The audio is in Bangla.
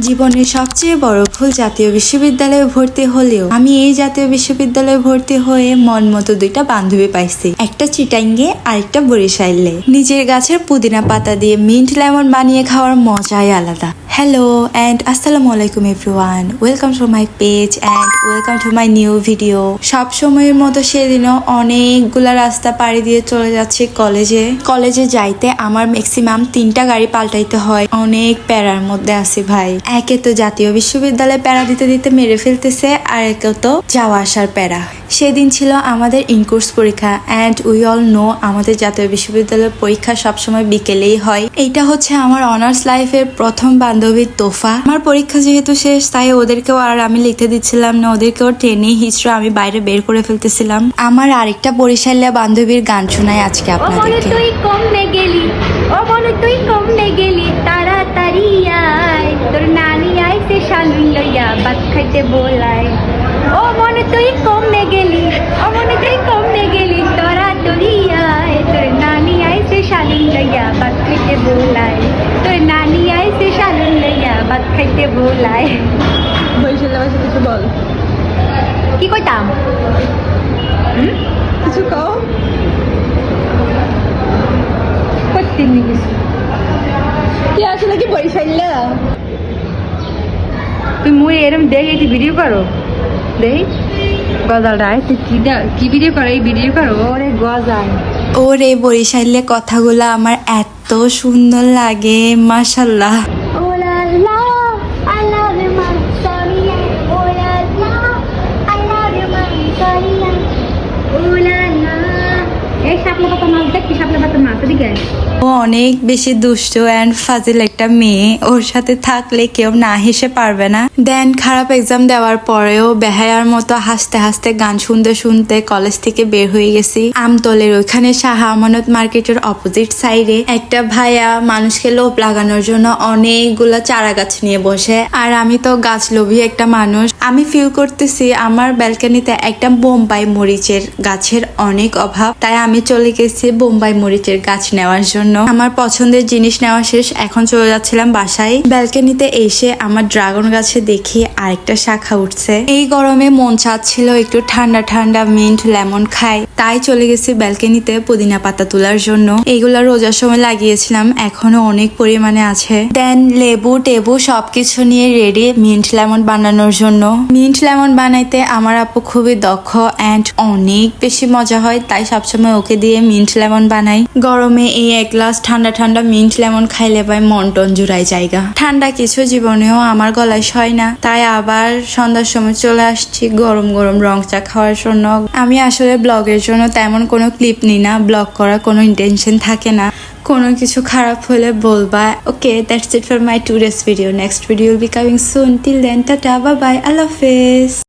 জীবনের সবচেয়ে বড় ভুল জাতীয় বিশ্ববিদ্যালয়ে ভর্তি হলেও আমি এই জাতীয় বিশ্ববিদ্যালয়ে ভর্তি হয়ে মন মতো দুইটা বান্ধবী পাইছি, একটা চিটাঙ্গে আরেকটা বরিশালে। নিজের গাছের পুদিনা পাতা দিয়ে মিন্ট লেমন বানিয়ে খাওয়ার মজাই আলাদা। হ্যালো অ্যান্ড আসসালামু আলাইকুম everyone, welcome to my page and welcome to my new video. সব সময়ের মতো সেদিনও অনেকগুলা রাস্তা পাড়ি দিয়ে চলে যাচ্ছি কলেজে যাইতে আমার ম্যাক্সিমাম 3টা গাড়ি পাল্টাইতে হয়। অনেক প্যারার মধ্যে আছি ভাই। একে তো জাতীয় বিশ্ববিদ্যালয়ে প্যারা দিতে দিতে মেরে ফেলতেছে, আর একে তো যাওয়া আসার প্যারা। সেদিন ছিল আমাদের ইনকোর্স পরীক্ষা অ্যান্ড উই অল নো আমাদের জাতীয় বিশ্ববিদ্যালয়ের পরীক্ষা সবসময় বিকেলেই হয়। এইটা হচ্ছে আমার অনার্স লাইফের প্রথম বান্ধবীর তোফা। আমার পরীক্ষা যেহেতু শেষ তাই ওদেরকেও আর আমি লিখতে দিচ্ছিলাম না, ওদেরকেও টেনে হিচড়ে আমি বাইরে বের করে ফেলতেছিলাম। আমার আরেকটা বরিশালিয়া বান্ধবীর গান শোনাই আজকে আপনাদেরকে। তুই কমে গেলি, ও মনে তুই কমে গেলি, তাড়াতাড়ি আয়, তোর নানি আইছে শালুন লইয়া ভাত খাইতে বোলায়। ও মনে তুই কমে গেলি, ও মনে তুই কমে গেলি, তাড়াতাড়ি আয়, তোর নানি আইছে শালুন লইয়া ভাত খাইতে বোলায়, তোর নানি আইছে শালুন লইয়া ভাত খাইতে বোলায়। বরিশালের ভাষা কিছু বল, কি কইতাম? কিছু কও। করতে নি কিছু তুই আসলে কি বরিশাল্লা? তুই মুই এরম দেখে কি ভিডিও করো? দেখ গজালটায় তুই কি ভিডিও করো? এই ভিডিও করো ওরে গজাল। ওরে বরিশালে কথাগুলো আমার এত সুন্দর লাগে, মাশাল্লাহ। ও অনেক বেশি দুষ্ট অ্যান্ড ফাজিল একটা মেয়ে, ওর সাথে থাকলে কেউ না হেসে পারবে না। দেন খারাপ এক্সাম দেওয়ার পরেও বেহায়ার মতো হাসতে হাসতে গান শুনতে শুনতে কলেজ থেকে বের হয়ে গেছি। আমতলের ওইখানে শাহ আমানত মার্কেটের অপোজিট সাইডে একটা ভাইয়া মানুষকে লোভ লাগানোর জন্য অনেকগুলা চারা গাছ নিয়ে বসে, আর আমি তো গাছ লোভী একটা মানুষ। আমি ফিল করতেছি আমার ব্যালকনিতে একটা বোম্বাই মরিচের গাছের অনেক অভাব, তাই আমি চলে গেছি বোম্বাই মরিচের গাছ নেওয়ার জন্য। আমার পছন্দের জিনিস নেওয়া শেষ, এখন চলে যাচ্ছিলাম বাসায়। ব্যালকনিতে এসে আমার ড্রাগন গাছে দেখি আরেকটা শাখা উঠছে। এই গরমে মন চাচ্ছিল একটু ঠান্ডা ঠান্ডা মিন্ট লেমন খাই, তাই চলে গেছি ব্যালকনিতে পুদিনা পাতা তোলার জন্য। এইগুলা রোজার সময় লাগিয়েছিলাম, এখনো অনেক পরিমাণে আছে। দেন লেবু টেবু সবকিছু নিয়ে রেডি মিন্ট লেমন বানানোর জন্য। মিন্ট লেমন বানাইতে আমার আপু খুবই দক্ষ অ্যান্ড অনেক বেশি মজা হয়, তাই সবসময় ওকে দিয়ে মিন্ট লেমন বানাই। গরমে এই এক গ্লাস ঠান্ডা ঠান্ডা মিন্ট লেমন খাইলে ভাই মন টন জুড়াই জায়গা। ঠান্ডা কিছু জীবনেও আমার গলায় সয় না, তাই আবার সন্ধ্যার সময় চলে আসছি গরম গরম রং চা খাওয়ার জন্য। আমি আসলে ব্লগের জন্য তেমন কোনো ক্লিপ নিই না, ব্লগ করার কোনো ইন্টেনশন থাকে না। কোনো কিছু খারাপ হলে বলবা। Okay, that's it for my today's video. Next video will be coming soon. Till then tata, bye bye, আল্লাহ হাফেজ।